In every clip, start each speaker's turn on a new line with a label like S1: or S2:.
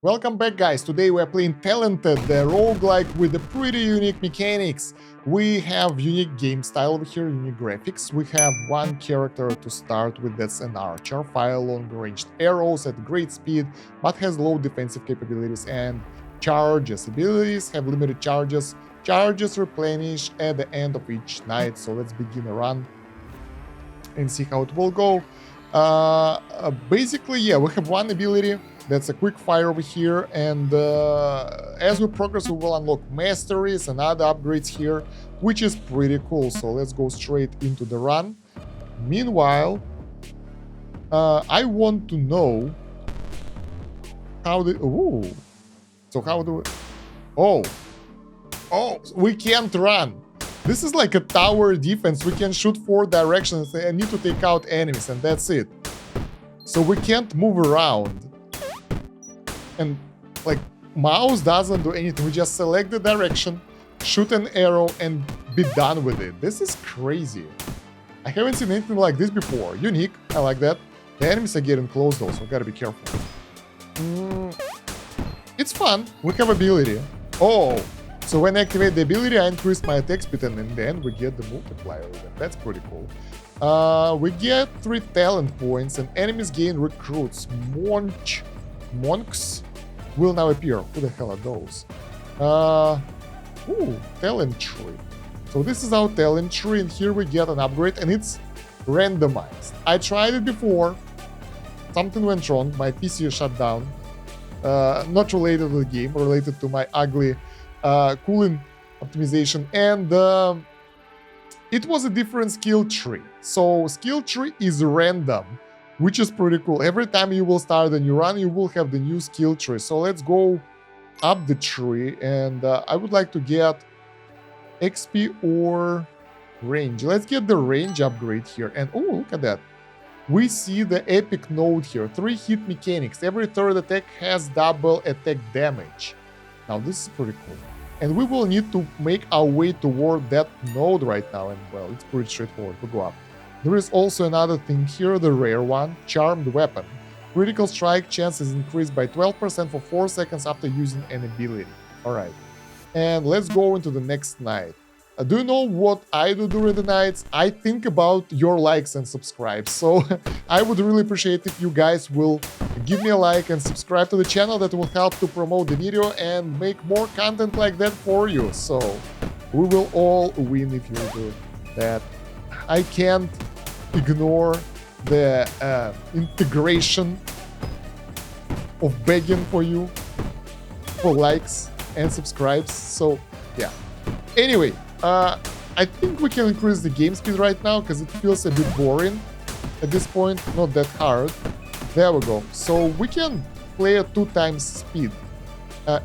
S1: Welcome back, guys. Today we are playing Talented, the roguelike with the pretty unique mechanics. We have unique game style over here, unique graphics. We have one character to start with, that's an archer, fire long-ranged arrows at great speed, but has low defensive capabilities and charges. Abilities have limited charges. Charges replenish at the end of each night. So let's begin a run and see how it will go. Basically, yeah, we have one ability. That's a quick fire over here, and as we progress, we will unlock masteries and other upgrades here, which is pretty cool. So let's go straight into the run. Meanwhile, I want to know how the how do we? Oh, we can't run. This is like a tower defense. We can shoot 4 directions and need to take out enemies, and that's it. So we can't move around. And like mouse doesn't do anything. We just select the direction, shoot an arrow, and be done with it. This is crazy. I haven't seen anything like this before. Unique. I like that. The enemies are getting close though, so we gotta be careful. It's fun. We have ability. Oh, so when I activate the ability, I increase my attack speed, and in the end, we get the multiplier with it. That's pretty cool. We get 3 talent points, and enemies gain recruits. Monks will now appear. Who the hell are those? Talent tree. So this is our talent tree, and here we get an upgrade, and it's randomized. I tried it before. Something went wrong. My PC shut down. Not related to the game, related to my ugly cooling optimization, and it was a different skill tree. So skill tree is random, which is pretty cool. Every time you will start a new run, you will have the new skill tree. So let's go up the tree, and I would like to get XP or range. Let's get the range upgrade here. And oh, look at that. We see the epic node here. 3 hit mechanics. Every third attack has double attack damage. Now this is pretty cool. And we will need to make our way toward that node right now. And well, it's pretty straightforward. We'll go up. There is also another thing here, the rare one, Charmed Weapon. Critical strike chance is increased by 12% for 4 seconds after using an ability. Alright. And let's go into the next night. Do you know what I do during the nights? I think about your likes and subscribes. So I would really appreciate if you guys will give me a like and subscribe to the channel. That will help to promote the video and make more content like that for you. So we will all win if you do that. I can't ignore the integration of begging for you for likes and subscribes. So yeah. Anyway, I think we can increase the game speed right now because it feels a bit boring at this point. Not that hard. There we go. So we can play at 2 times speed.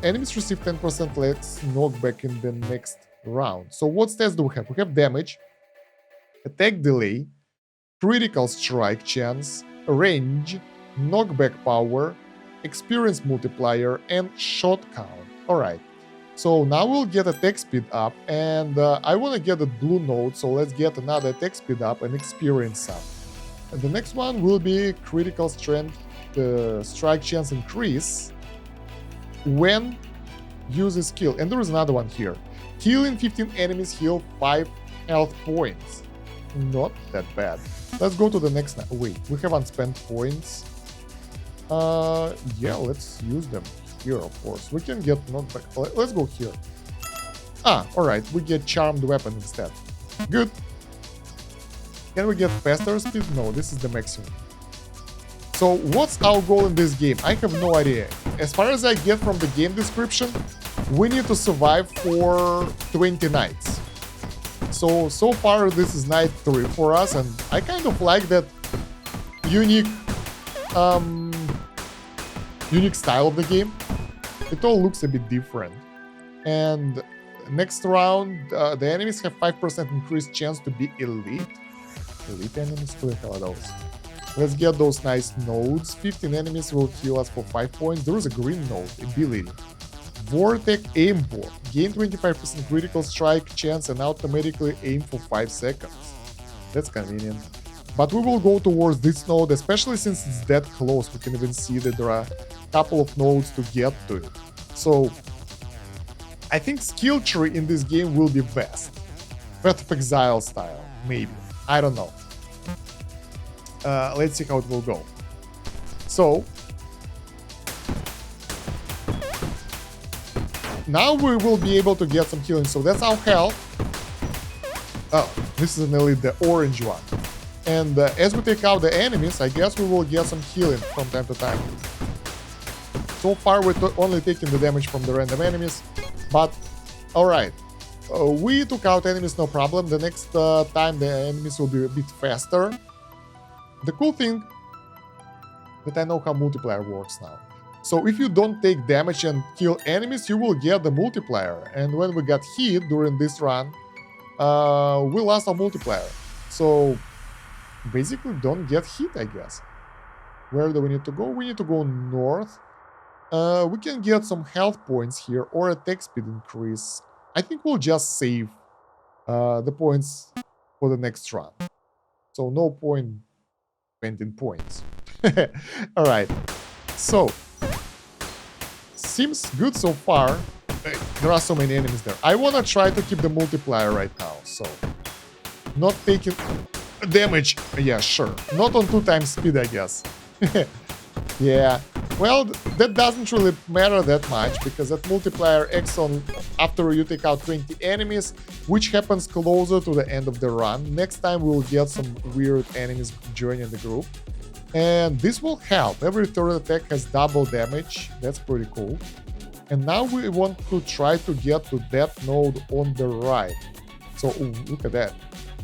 S1: Enemies receive 10% less knockback in the next round. So what stats do we have? We have damage, attack delay, critical strike chance, range, knockback power, experience multiplier, and shot count. Alright, so now we'll get attack speed up, and I want to get a blue node, so let's get another attack speed up and experience up. And the next one will be critical strength, strike chance increase when use a skill. And there is another one here. Killing 15 enemies heal 5 health points. Not that bad. Let's go to the next. Wait, we have unspent points. Yeah, let's use them here, of course. We can get knockback. Let's go here. Alright, we get charmed weapon instead. Good. Can we get faster speed? No, this is the maximum. So what's our goal in this game? I have no idea. As far as I get from the game description, we need to survive for 20 nights. So far this is night 3 for us, and I kind of like that unique style of the game. It all looks a bit different. And next round, the enemies have 5% increased chance to be elite. Elite enemies? Who the hell are those? Let's get those nice nodes. 15 enemies will heal us for 5 points. There is a green node, ability. Vortex Aimbot. Gain 25% critical strike chance and automatically aim for 5 seconds. That's convenient. But we will go towards this node, especially since it's that close. We can even see that there are couple of nodes to get to it. So I think skill tree in this game will be best. Path of Exile style, maybe. I don't know. Let's see how it will go. So now we will be able to get some healing. So that's our health. Oh, this is an elite, the orange one. And as we take out the enemies, I guess we will get some healing from time to time. So far, we're only taking the damage from the random enemies. But, alright. We took out enemies, no problem. The next time, the enemies will be a bit faster. The cool thing that I know how multiplayer works now. So if you don't take damage and kill enemies, you will get the multiplier. And when we got hit during this run, we lost our multiplier. So basically don't get hit, I guess. Where do we need to go? We need to go north. We can get some health points here or attack speed increase. I think we'll just save the points for the next run. So no point spending points. Alright. So seems good so far. There are so many enemies there. I want to try to keep the multiplier right now. So not taking damage. Yeah, sure. Not on 2 times speed, I guess. Yeah. Well, that doesn't really matter that much because that multiplier acts on after you take out 20 enemies, which happens closer to the end of the run. Next time we'll get some weird enemies joining the group. And this will help. Every third attack has double damage. That's pretty cool. And now we want to try to get to that node on the right. So, ooh, look at that.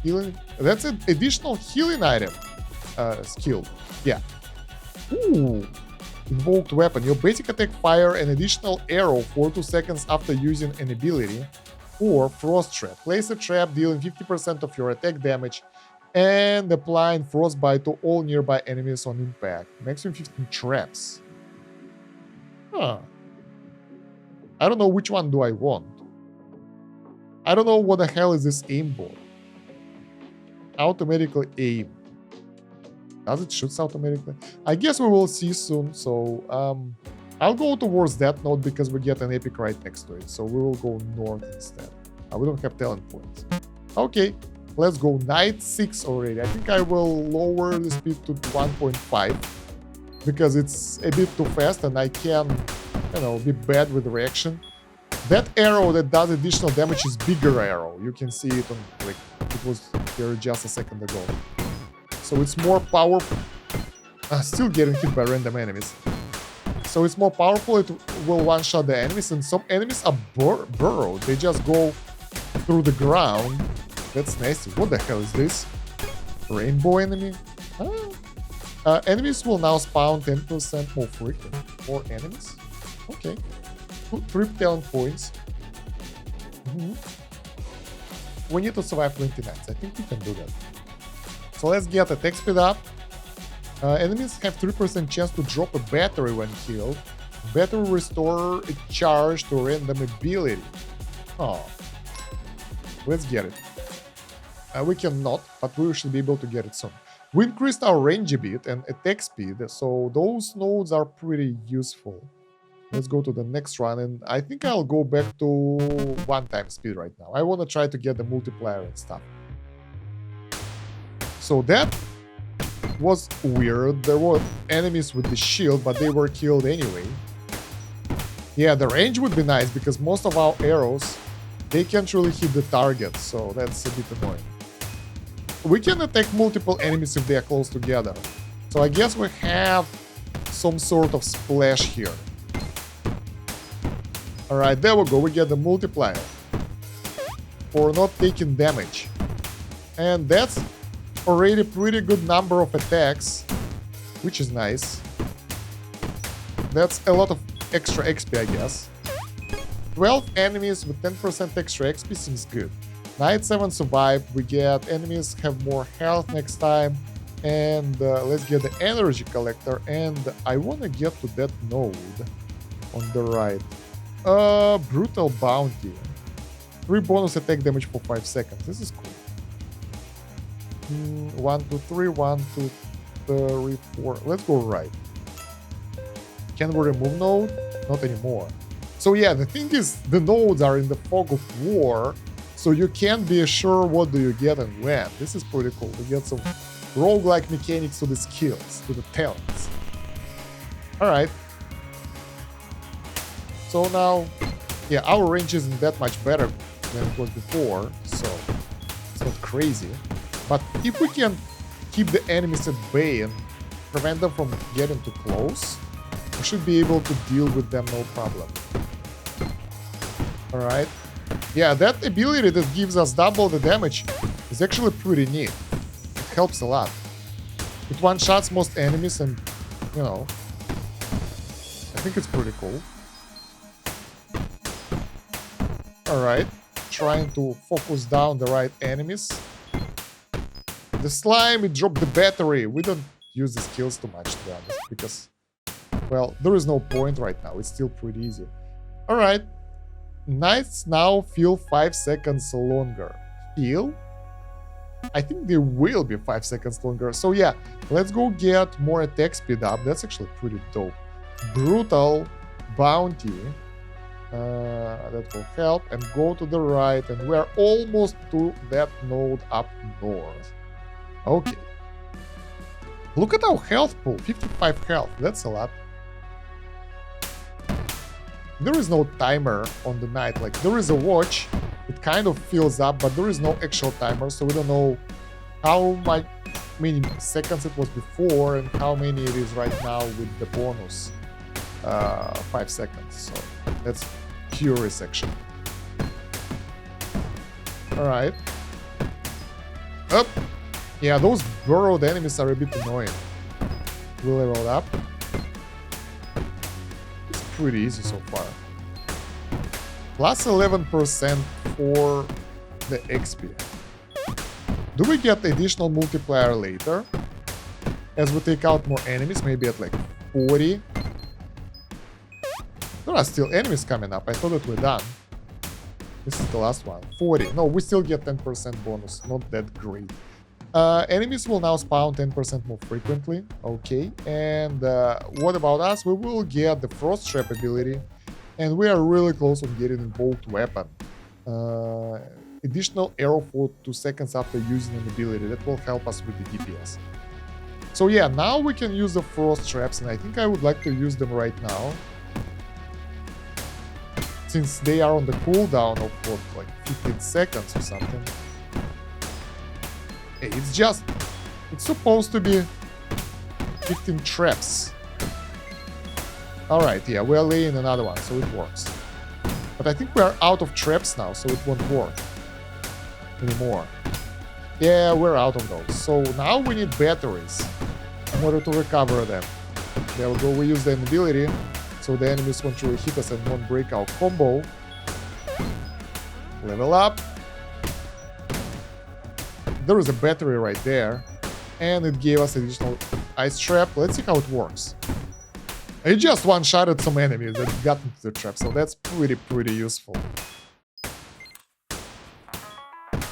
S1: Healing. That's an additional healing item. Skill. Yeah. Ooh. Invoked weapon. Your basic attack fire an additional arrow for 2 seconds after using an ability. Or Frost Trap. Place a trap dealing 50% of your attack damage and applying frostbite to all nearby enemies on impact. Maximum 15 traps. Huh. I don't know which one do I want. I don't know what the hell is this aimbot. Automatically aim. Does it shoot automatically? I guess we will see soon. So I'll go towards that node because we get an epic right next to it. So we will go north instead. We don't have talent points. Okay, let's go. Night 6 already. I think I will lower the speed to 1.5 because it's a bit too fast and I can, you know, be bad with reaction. That arrow that does additional damage is bigger arrow. You can see it on, like, it was here just a second ago. So it's more powerful. Still getting hit by random enemies. So it's more powerful. It will one-shot the enemies, and some enemies are burrowed. They just go through the ground. That's nasty. What the hell is this? Rainbow enemy? Enemies will now spawn 10% more frequent. More enemies? Okay. 3 talent points. We need to survive 20 nights. I think we can do that. So let's get attack speed up. Enemies have 3% chance to drop a battery when killed. Battery restore a charge to random ability. Oh. Let's get it. We cannot, but we should be able to get it soon. We increased our range a bit and attack speed, so those nodes are pretty useful. Let's go to the next run, and I think I'll go back to 1 time speed right now. I want to try to get the multiplier and stuff. So that was weird. There were enemies with the shield, but they were killed anyway. Yeah, the range would be nice because most of our arrows, they can't really hit the target, so that's a bit annoying. We can attack multiple enemies if they are close together. So I guess we have some sort of splash here. Alright, there we go. We get the multiplier for not taking damage. And that's already a pretty good number of attacks, which is nice. That's a lot of extra XP, I guess. 12 enemies with 10% extra XP seems good. Night 7 survived. We get enemies have more health next time. And let's get the energy collector. And I want to get to that node on the right. Brutal bounty. 3 bonus attack damage for 5 seconds. This is cool. 1, 2, 3, 1, 2, 3, 4. Let's go right. Can we remove node? Not anymore. So yeah, the thing is, the nodes are in the fog of war, so you can't be sure what do you get and when. This is pretty cool. We get some roguelike mechanics to the skills, to the talents. Alright. So now, yeah, our range isn't that much better than it was before, so it's not crazy. But if we can keep the enemies at bay and prevent them from getting too close, we should be able to deal with them no problem. Alright. Yeah, that ability that gives us double the damage is actually pretty neat. It helps a lot. It one-shots most enemies and, you know, I think it's pretty cool. Alright. Trying to focus down the right enemies. The slime, it dropped the battery. We don't use the skills too much, to be honest, because, well, there is no point right now. It's still pretty easy. Alright. Nights now feel 5 seconds longer. Feel? I think they will be 5 seconds longer. So yeah, let's go get more attack speed up. That's actually pretty dope. Brutal bounty. That will help. And go to the right. And we're almost to that node up north. Okay. Look at our health pool. 55 health. That's a lot. There is no timer on the night. Like, there is a watch. It kind of fills up, but there is no actual timer, so we don't know how many seconds it was before and how many it is right now with the bonus 5 seconds. So that's curious, actually. Alright. Up. Yeah, those burrowed enemies are a bit annoying. We leveled up. Pretty easy so far. Plus 11% for the XP. Do we get additional multiplier later? As we take out more enemies, maybe at like 40. There are still enemies coming up. I thought that we're done. This is the last one. 40. No, we still get 10% bonus. Not that great. Enemies will now spawn 10% more frequently. Okay, and what about us? We will get the Frost Trap ability, and we are really close on getting a bolt weapon. Additional arrow for 2 seconds after using an ability. That will help us with the DPS. So yeah, now we can use the Frost Traps, and I think I would like to use them right now. Since they are on the cooldown of what, like 15 seconds or something. It's supposed to be 15 traps. Alright, yeah, we're laying another one, so it works. But I think we're out of traps now, so it won't work anymore. Yeah, we're out of those. So now we need batteries in order to recover them. There we go, we use the ability, so the enemies won't really hit us and won't break our combo. Level up. There is a battery right there, and it gave us additional ice trap. Let's see how it works. I just one-shotted some enemies that got into the trap, so that's pretty useful.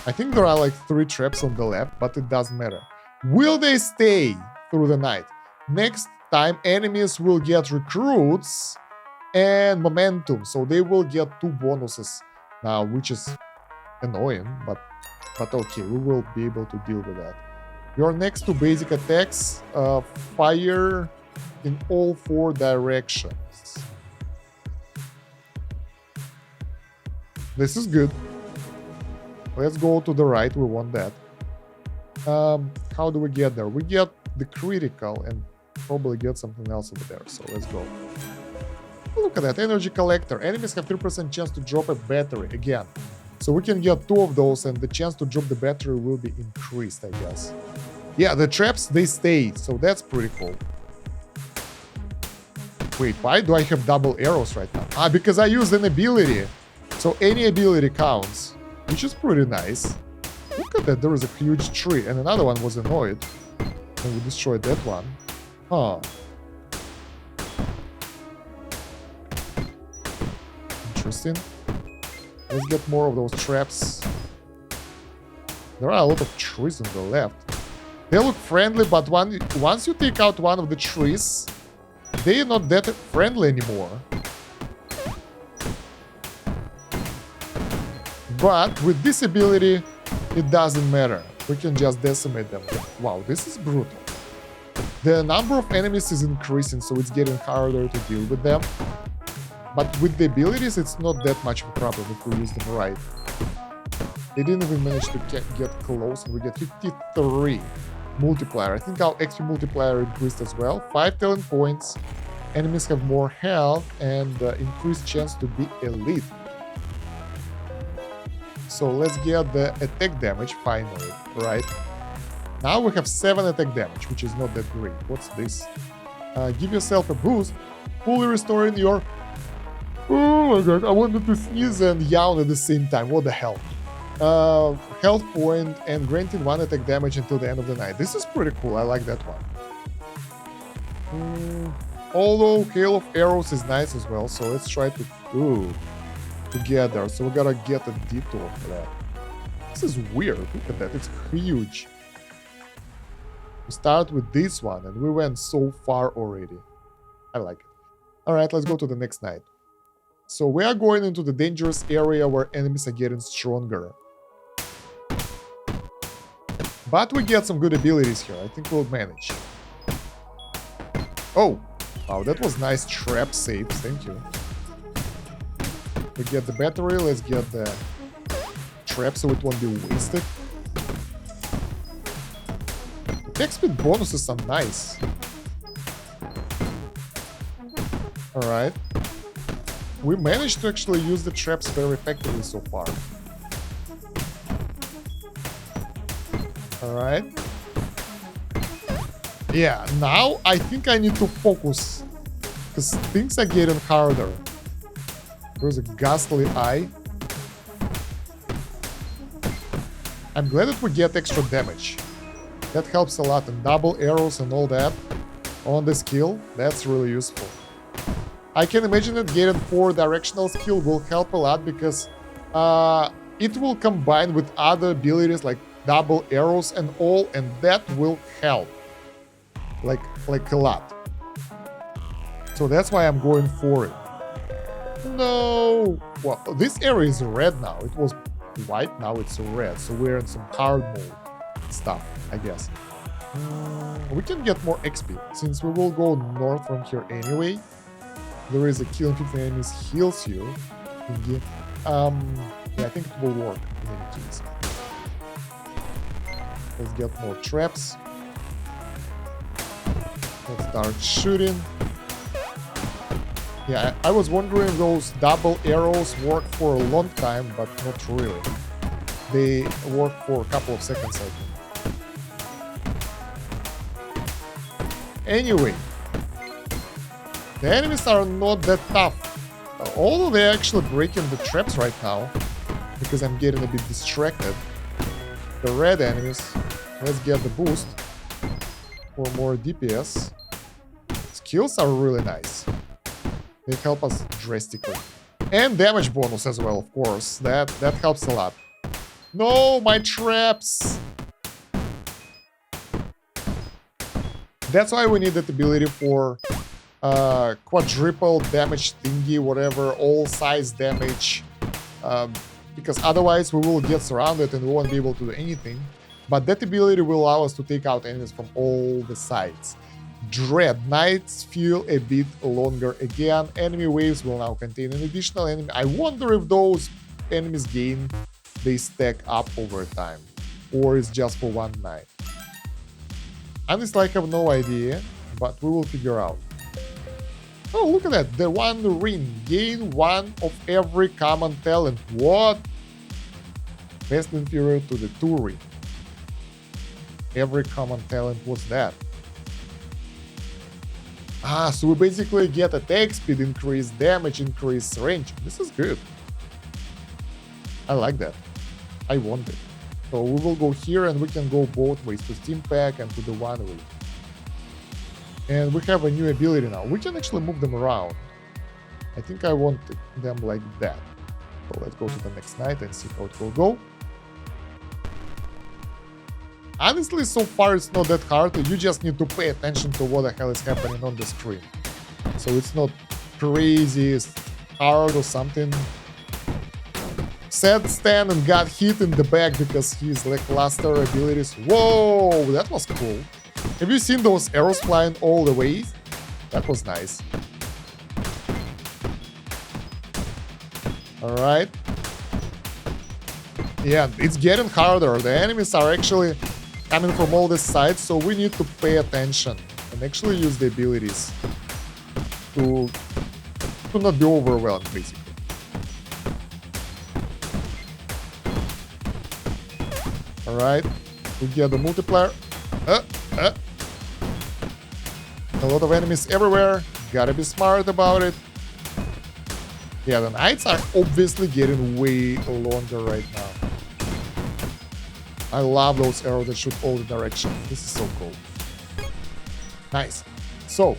S1: I think there are like 3 traps on the left, but it doesn't matter. Will they stay through the night? Next time, enemies will get recruits and momentum, so they will get 2 bonuses now, which is annoying, but okay, we will be able to deal with that. Your next 2 basic attacks fire in all 4 directions. This is good. Let's go to the right, we want that. How do we get there? We get the critical and probably get something else over there, so let's go. Look at that, energy collector. Enemies have 3% chance to drop a battery again. So we can get 2 of those and the chance to drop the battery will be increased, I guess. Yeah, the traps, they stay, so that's pretty cool. Wait, why do I have double arrows right now? Ah, because I used an ability. So any ability counts, which is pretty nice. Look at that, there is a huge tree and another one was annoyed. And we destroyed that one. Huh. Interesting. Let's get more of those traps. There are a lot of trees on the left. They look friendly, but once you take out one of the trees, They're not that friendly anymore. But with this ability, it doesn't matter. We can just decimate them. Wow, this is brutal. The number of enemies is increasing, so it's getting harder to deal with them. But with the abilities, it's not that much of a problem if we use them right. They didn't even manage to get close, and we get 53 multiplier. I think our XP multiplier increased as well. 5 talent points. Enemies have more health and increased chance to be elite. So let's get the attack damage finally, right? Now we have 7 attack damage, which is not that great. What's this? Give yourself a boost, fully restoring your... Oh my god, I wanted to sneeze and yawn at the same time. What the hell? Health point and granting 1 attack damage until the end of the night. This is pretty cool. I like that one. Although Hail of Arrows is nice as well, so let's try to... Ooh. Together, so we gotta get a detour for that. This is weird. Look at that, it's huge. We start with this one, and we went so far already. I like it. Alright, let's go to the next night. So we are going into the dangerous area where enemies are getting stronger. But we get some good abilities here. I think we'll manage. Oh! Wow, that was nice trap saves. Thank you. We get the battery, let's get the trap so it won't be wasted. Attack speed bonuses are nice. Alright. We managed to actually use the traps very effectively so far. Alright. Yeah, now I think I need to focus, because things are getting harder. There's a ghastly eye. I'm glad that we get extra damage. That helps a lot, and double arrows and all that on the skill, that's really useful. I can imagine that getting 4 directional skill will help a lot, because it will combine with other abilities like double arrows and all, and that will help like a lot. So that's why I'm going for it. No! Well, this area is red now. It was white, now it's red. So we're in some hard mode stuff, I guess. We can get more XP, since we will go north from here anyway. There is a killing 50 enemies heals you thingy. Yeah, I think it will work in any case. Let's get more traps. Let's start shooting. Yeah, I was wondering if those double arrows work for a long time, but not really. They work for a couple of seconds, I think. Anyway, the enemies are not that tough. Although they're actually breaking the traps right now, because I'm getting a bit distracted. The red enemies, let's get the boost for more DPS. Skills are really nice. They help us drastically. And damage bonus as well, of course. That helps a lot. No, my traps! That's why we need that ability for quadruple damage thingy, whatever, all size damage. Because otherwise we will get surrounded and we won't be able to do anything. But that ability will allow us to take out enemies from all the sides. Dread Nights feel a bit longer again. Enemy waves will now contain an additional enemy. I wonder if those enemies gain, they stack up over time, or it's just for one night. Honestly, I have no idea, but we will figure out. Oh, look at that, the one ring. Gain 1 of every common talent. What? Best inferior to the 2 ring. Every common talent, what's that? Ah, so we basically get attack speed increase, damage increase, range. This is good. I like that. I want it. So we will go here and we can go both ways, to Steam Pack and to the one way. And we have a new ability now. We can actually move them around. I think I want them like that. So let's go to the next night and see how it will go. Honestly, so far it's not that hard. You just need to pay attention to what the hell is happening on the screen. so it's not crazy hard or something. Said Stan and got hit in the back because his lackluster abilities. Whoa, that was cool. Have you seen those arrows flying all the way? That was nice. Alright. Yeah, it's getting harder. The enemies are actually coming from all the sides, so we need to pay attention and actually use the abilities to not be overwhelmed, basically. Alright, we get the multiplier. A lot of enemies everywhere. Gotta be smart about it. Yeah, the nights are obviously getting way longer right now. I love those arrows that shoot all the directions. This is so cool. Nice. So,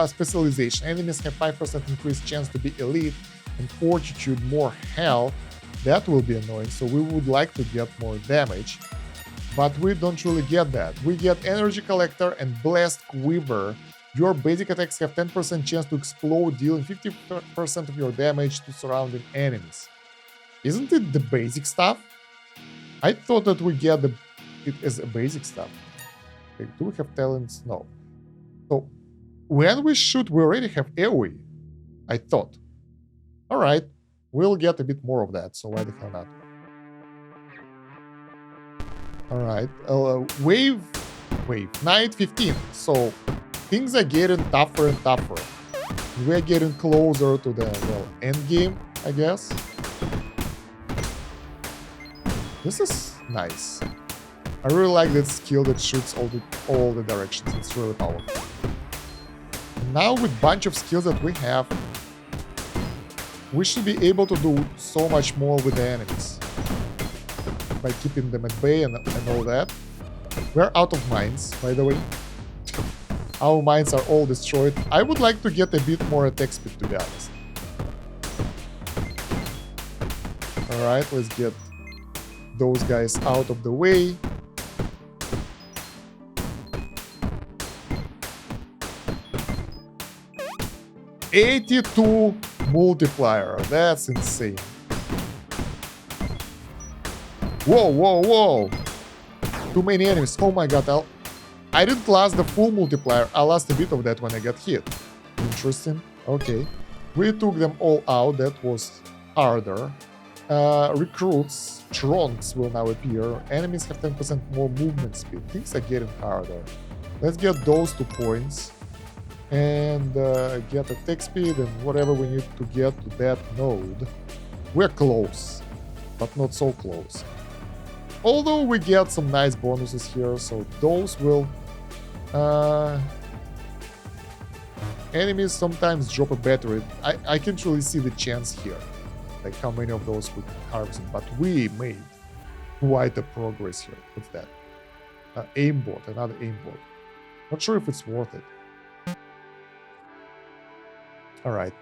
S1: specialization. Enemies have 5% increased chance to be elite and fortitude, more health. That will be annoying, so we would like to get more damage. But we don't really get that. We get Energy Collector and Blast Quiver. Your basic attacks have 10% chance to explode, dealing 50% of your damage to surrounding enemies. Isn't it the basic stuff? I thought that we get it as a basic stuff. Okay, do we have talents? No. So, when we shoot, we already have AoE, I thought. Alright, we'll get a bit more of that, so why the hell not? Alright, wave, night 15, so things are getting tougher and tougher. We're getting closer to the, well, end game, I guess. This is nice. I really like that skill that shoots all the directions. It's really powerful. And now with bunch of skills that we have, we should be able to do so much more with the enemies. By keeping them at bay and all that. We're out of mines, by the way. Our mines are all destroyed. I would like to get a bit more attack speed, to be honest. Alright, let's get those guys out of the way. $82 multiplier. That's insane. Whoa, whoa, whoa. Too many enemies. Oh my god, I didn't last the full multiplier. I lost a bit of that when I got hit. Interesting. Okay. We took them all out. That was harder. Recruits, trunks will now appear. Enemies have 10% more movement speed. Things are getting harder. Let's get those 2 points. And get attack speed and whatever we need to get to that node. We're close, but not so close. Although we get some nice bonuses here, so those will... enemies sometimes drop a battery. I can't really see the chance here, like how many of those we harvest, but we made quite a progress here. What's that? Aimbot, another aimbot. Not sure if it's worth it. Alright.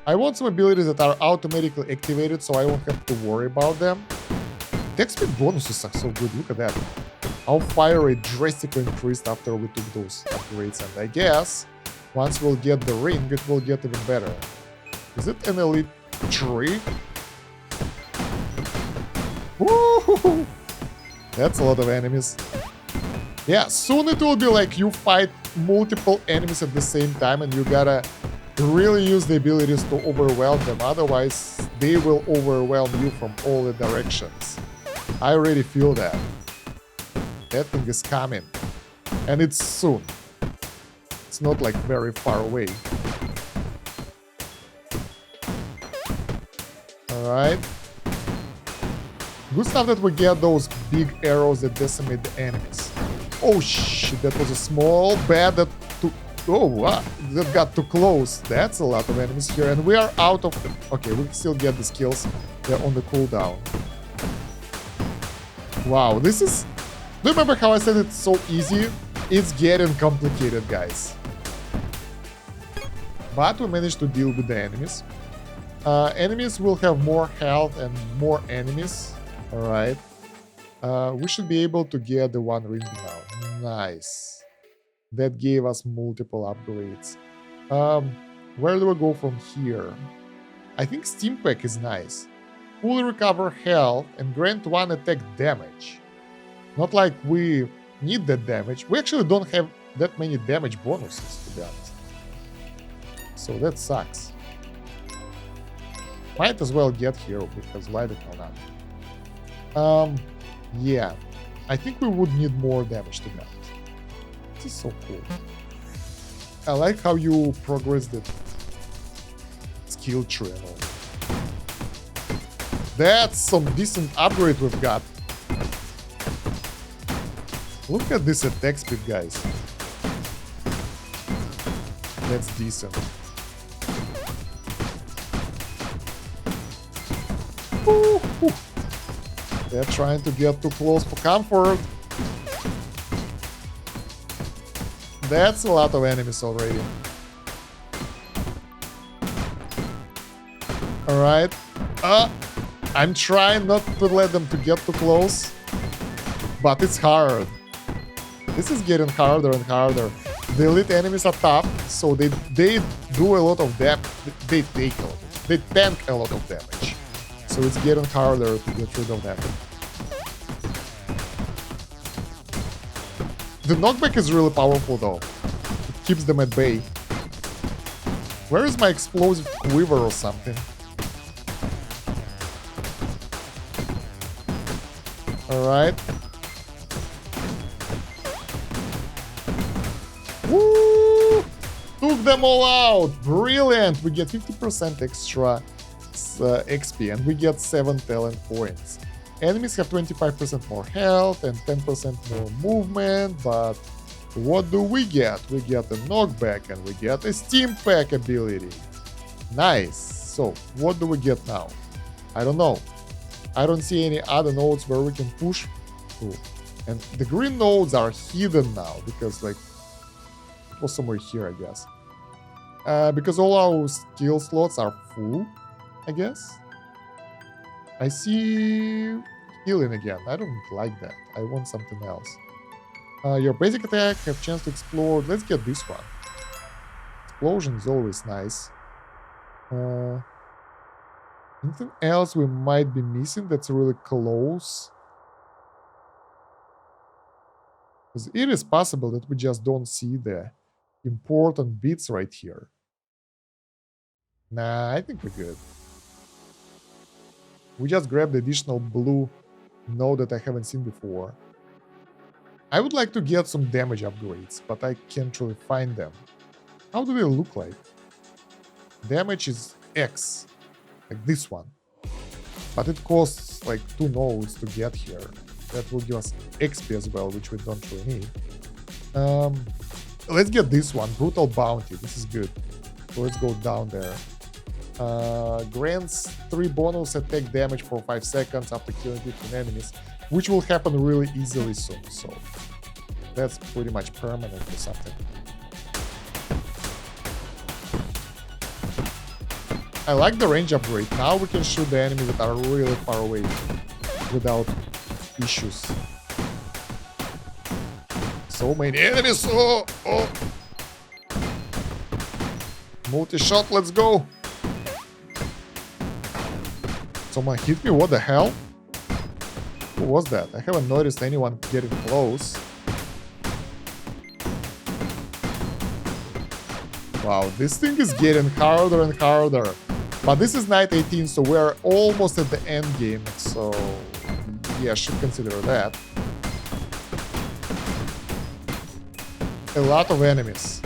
S1: I want some abilities that are automatically activated, so I won't have to worry about them. Attack speed bonuses are so good, look at that. Our fire rate drastically increased after we took those upgrades, and I guess once we'll get the ring, it will get even better. Is it an elite tree? Woohoo! That's a lot of enemies. Yeah, soon it will be like you fight multiple enemies at the same time and you gotta really use the abilities to overwhelm them, otherwise they will overwhelm you from all the directions. I already feel that. That thing is coming. And it's soon. It's not like very far away. Alright. Good stuff that we get those big arrows that decimate the enemies. Oh shit, that was a small bad that took... Oh, what? That got too close. That's a lot of enemies here, and we are out of... Okay, we still get the skills. They're on the cooldown. Wow, this is... Do you remember how I said it's so easy? It's getting complicated, guys. But we managed to deal with the enemies. Enemies will have more health and more enemies. Alright. We should be able to get the one ring now. Nice. That gave us multiple upgrades. Um, where do we go from here? I think Steam Pack is nice. Fully recover health and grant 1 attack damage. Not like we need that damage. We actually don't have that many damage bonuses, to be honest. So that sucks. Might as well get hero, because why the hell not? Yeah. I think we would need more damage, to be honest. This is so cool. I like how you progress the skill tree and all. That's some decent upgrade we've got. Look at this attack speed, guys. That's decent. Ooh, ooh. They're trying to get too close for comfort. That's a lot of enemies already. Alright. I'm trying not to let them to get too close. But it's hard. This is getting harder and harder. The elite enemies are tough, so they do a lot of damage. They take a lot. They tank a lot of damage. So it's getting harder to get rid of them. The knockback is really powerful though. It keeps them at bay. Where is my explosive quiver or something? Alright. Woo! Took them all out! Brilliant! We get 50% extra XP and we get 7 talent points. Enemies have 25% more health and 10% more movement, but what do we get? We get a knockback and we get a Steam Pack ability. Nice. So, what do we get now? I don't know. I don't see any other nodes where we can push through. And the green nodes are hidden now because, like, it was somewhere here, I guess. Because all our skill slots are full, I guess. I see healing again. I don't like that. I want something else. Your basic attack, have chance to explode. Let's get this one. Explosion is always nice. Anything else we might be missing that's really close? Because it is possible that we just don't see the important bits right here. Nah, I think we're good. We just grabbed the additional blue node that I haven't seen before. I would like to get some damage upgrades, but I can't really find them. How do they look like? Damage is X, like this one. But it costs like 2 nodes to get here. That will give us XP as well, which we don't really need. Let's get this one, Brutal Bounty. This is good. So let's go down there. Grants 3 bonus attack damage for 5 seconds after killing 15 enemies, which will happen really easily soon, so that's pretty much permanent or something. I like the range upgrade. Now we can shoot the enemies that are really far away without issues. So many enemies! Oh! Multi-shot, let's go! Someone hit me? What the hell? Who was that? I haven't noticed anyone getting close. Wow, this thing is getting harder and harder. But this is night 18, so we're almost at the end game. So, yeah, should consider that. A lot of enemies.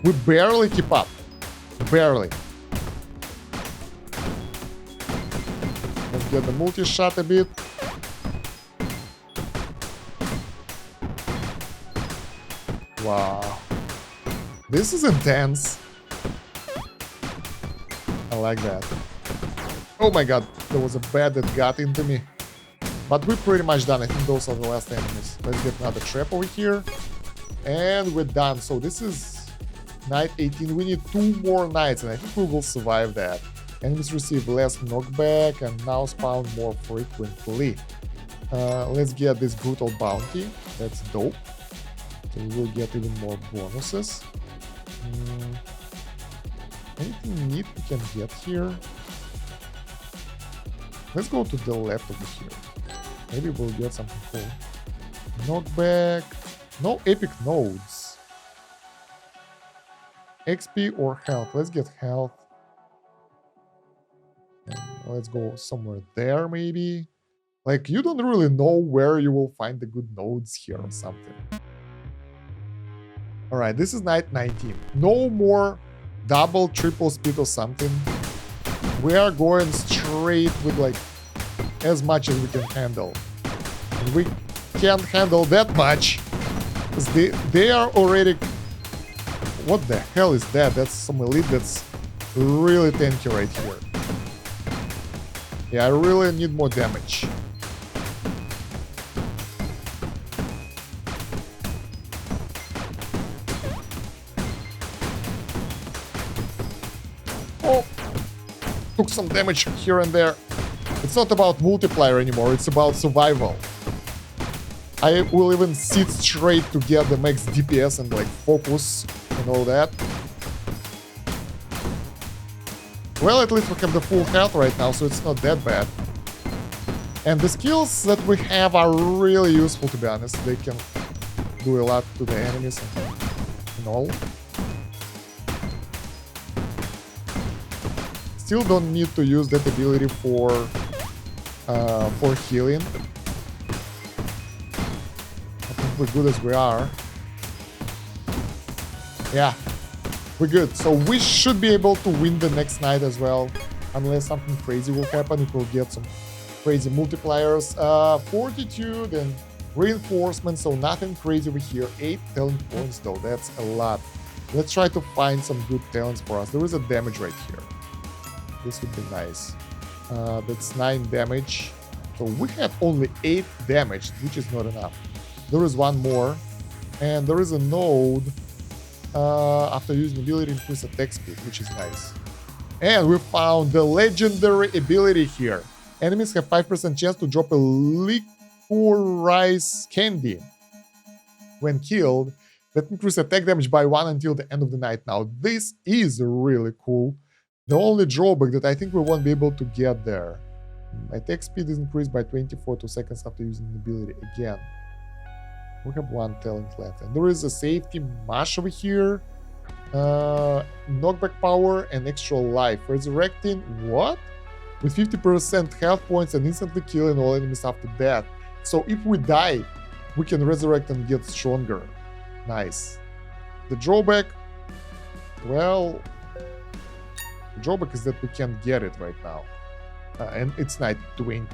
S1: We barely keep up. Barely. Let's get the multi-shot a bit. Wow. This is intense. I like that. Oh my god, there was a bat that got into me. But we're pretty much done. I think those are the last enemies. Let's get another trap over here. And we're done. So this is night 18. We need 2 more nights, and I think we will survive that. Enemies receive less knockback and now spawn more frequently. Let's get this Brutal Bounty. That's dope. So we will get even more bonuses. Anything neat we can get here? Let's go to the left over here. Maybe we'll get something cool. Knockback. No epic nodes. XP or health. Let's get health. And let's go somewhere there maybe. Like, you don't really know where you will find the good nodes here or something. Alright, this is night 19. No more double, triple speed or something. We are going straight with like as much as we can handle. And we can't handle that much. Because they are already... What the hell is that? That's some elite that's really tanky right here. Yeah, I really need more damage. Oh! Took some damage here and there. It's not about multiplier anymore, it's about survival. I will even sit straight to get the max DPS and like focus and all that. Well, at least we have the full health right now, so it's not that bad. And the skills that we have are really useful, to be honest. They can do a lot to the enemies and all. Still don't need to use that ability for healing. I think we're good as we are. Yeah, we're good. So we should be able to win the next night as well. Unless something crazy will happen, it will get some crazy multipliers. Fortitude and reinforcement, so nothing crazy over here. 8 talent points though, that's a lot. Let's try to find some good talents for us. There is a damage right here. This would be nice. That's 9 damage. So we have only 8 damage, which is not enough. There is one more. And there is a node. After using ability, increase attack speed, which is nice. And we found the legendary ability here. Enemies have 5% chance to drop a liquorized candy when killed. That increases attack damage by 1 until the end of the night. Now, this is really cool. The only drawback that I think we won't be able to get there. Attack speed is increased by 24 seconds after using the ability again. We have 1 talent left. And there is a safety mash over here. Knockback power and extra life. Resurrecting what? With 50% health points and instantly killing all enemies after death. So if we die, we can resurrect and get stronger. Nice. The drawback, well, the drawback is that we can't get it right now. And it's night 20.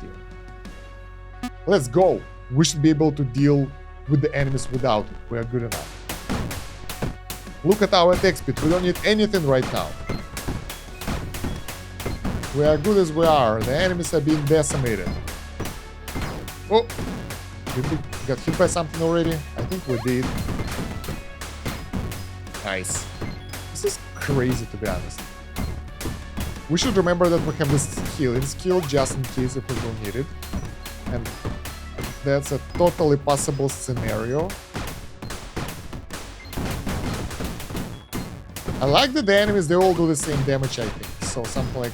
S1: Let's go. We should be able to deal with the enemies without it. We are good enough. Look at our attack speed. We don't need anything right now. We are good as we are. The enemies are being decimated. Oh! Did we get hit by something already? I think we did. Nice. This is crazy, to be honest. We should remember that we have this healing skill just in case if we don't need it. And that's a totally possible scenario. I like that the enemies, they all do the same damage, I think. So something like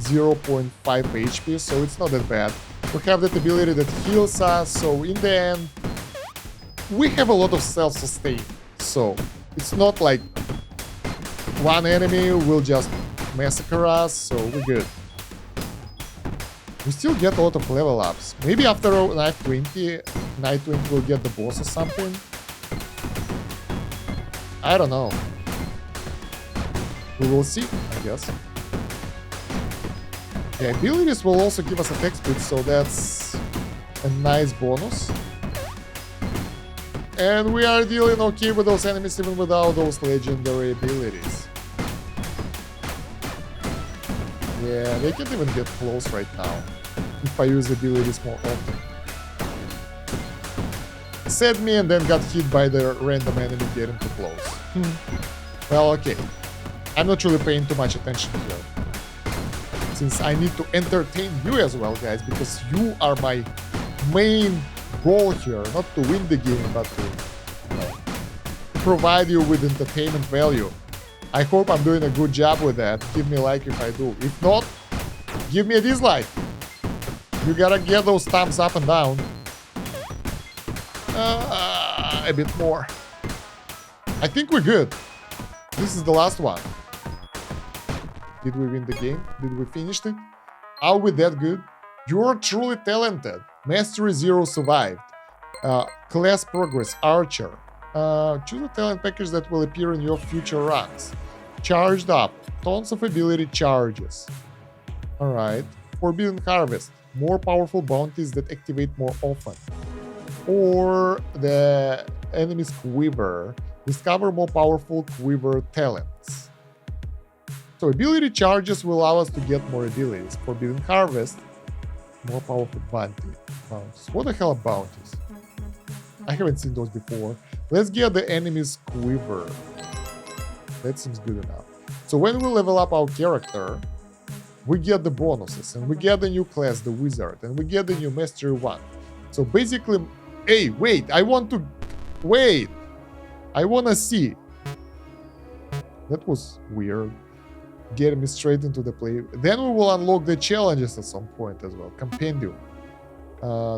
S1: 0.5 HP, so it's not that bad. We have that ability that heals us, so in the end, we have a lot of self-sustain. So it's not like one enemy will just massacre us, so we're good. We still get a lot of level ups. Maybe after night 20 we'll get the boss or something. I don't know. We will see, I guess. The abilities will also give us attack speed, so that's a nice bonus. And we are dealing okay with those enemies even without those legendary abilities. Yeah, they can't even get close right now if I use abilities more often. Said me and then got hit by the random enemy getting too close. Well, okay. I'm not really paying too much attention here. Since I need to entertain you as well, guys, because you are my main goal here. Not to win the game, but to provide you with entertainment value. I hope I'm doing a good job with that. Give me a like if I do. If not, give me a dislike. You gotta get those thumbs up and down. A bit more. I think we're good. This is the last one. Did we win the game? Did we finish it? Are we that good? You're truly talented. Mastery 0 survived. Class progress, Archer. Choose a talent package that will appear in your future runs. Charged up. Tons of ability charges. Alright. Forbidden Harvest. More powerful bounties that activate more often. Or the enemy's Quiver. Discover more powerful Quiver talents. So ability charges will allow us to get more abilities. Forbidden Harvest. More powerful bounties. What the hell are bounties? I haven't seen those before. Let's get the enemy's Quiver. That seems good enough. So when we level up our character, we get the bonuses, and we get the new class, the Wizard, and we get the new Mastery 1. So basically, hey, wait, I want to see. That was weird. Get me straight into the play. Then we will unlock the challenges at some point as well. Compendium.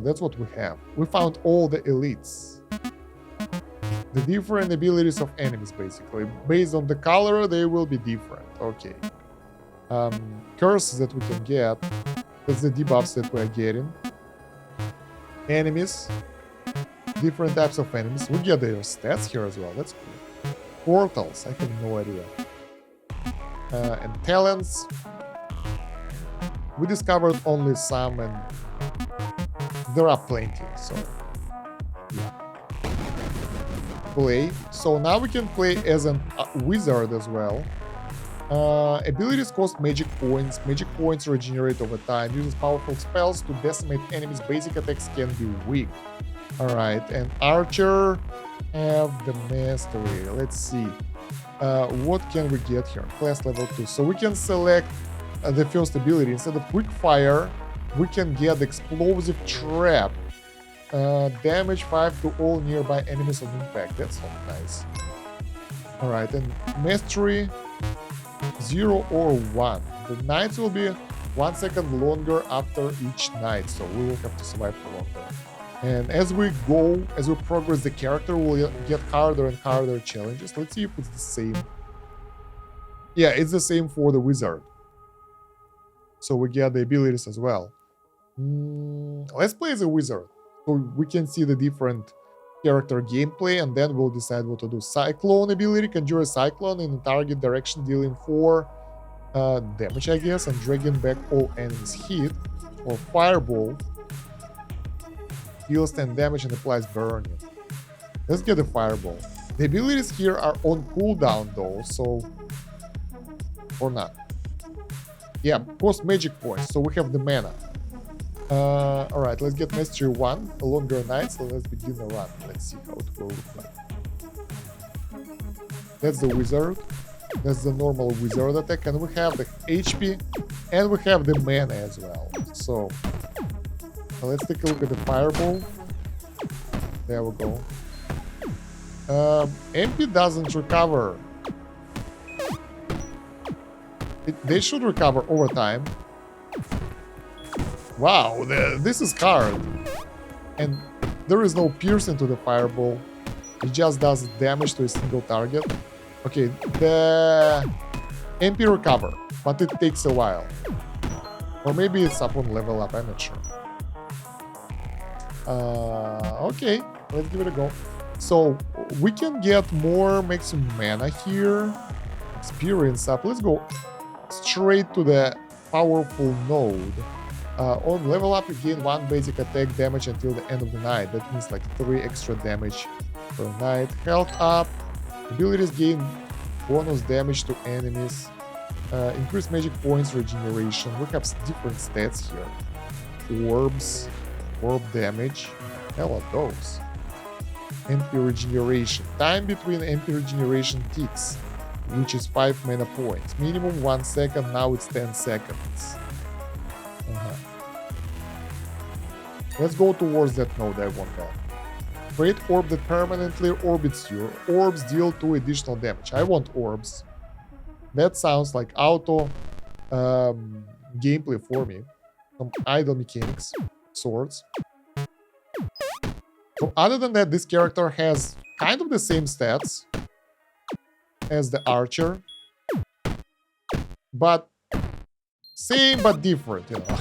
S1: That's what we have. We found all the elites. The different abilities of enemies, basically. Based on the color, they will be different. Okay. Curses that we can get. That's the debuffs that we're getting. Enemies. Different types of enemies. We get their stats here as well. That's cool. Portals. I have no idea. And talents. We discovered only some, and there are plenty, so yeah. Play. So now we can play as a wizard as well. Abilities cost magic points. Magic points regenerate over time. Uses powerful spells to decimate enemies. Basic attacks can be weak. Alright, and Archer have the mastery. Let's see. What can we get here? Class level 2. So we can select the first ability. Instead of quick fire, we can get explosive trap. Damage 5 to all nearby enemies on impact. That's not nice. Alright, and mastery 0 or 1. The nights will be 1 second longer after each night, so we will have to survive for longer. And as we progress the character, we'll get harder and harder challenges. Let's see if it's the same. Yeah, it's the same for the wizard. So we get the abilities as well. Let's play as a wizard, so we can see the different character gameplay, and then we'll decide what to do. Cyclone ability, conjure a cyclone in the target direction, dealing 4 damage, I guess, and dragging back all enemies hit. Or fireball, deals 10 damage and applies burning. Let's get the fireball. The abilities here are on cooldown though, so or not. Yeah, cost magic points, so we have the mana. Alright, let's get Mastery 1, a longer night, so let's begin the run. Let's see how it will look like. That's the wizard. That's the normal wizard attack, and we have the HP, and we have the mana as well. So, let's take a look at the fireball. There we go. MP doesn't recover. They should recover over time. Wow, this is hard. And there is no piercing to the fireball. It just does damage to a single target. Okay, the MP recover, but it takes a while. Or maybe it's upon level up, I'm not sure. Okay, let's give it a go. So, we can get more maximum mana here. Experience up. Let's go straight to the powerful node. On level up, you gain 1 basic attack damage until the end of the night. That means like 3 extra damage per night. Health up. Abilities gain bonus damage to enemies. Increase magic points regeneration. We have different stats here. Orbs. Orb damage. Hell are those? MP regeneration. Time between MP regeneration ticks, which is 5 mana points. Minimum 1 second, now it's 10 seconds. Let's go towards that node, I want that. Create orb that permanently orbits you. Orbs deal 2 additional damage. I want orbs. That sounds like auto gameplay for me. Some idle mechanics, swords. So other than that, this character has kind of the same stats as the archer, but same but different, you know.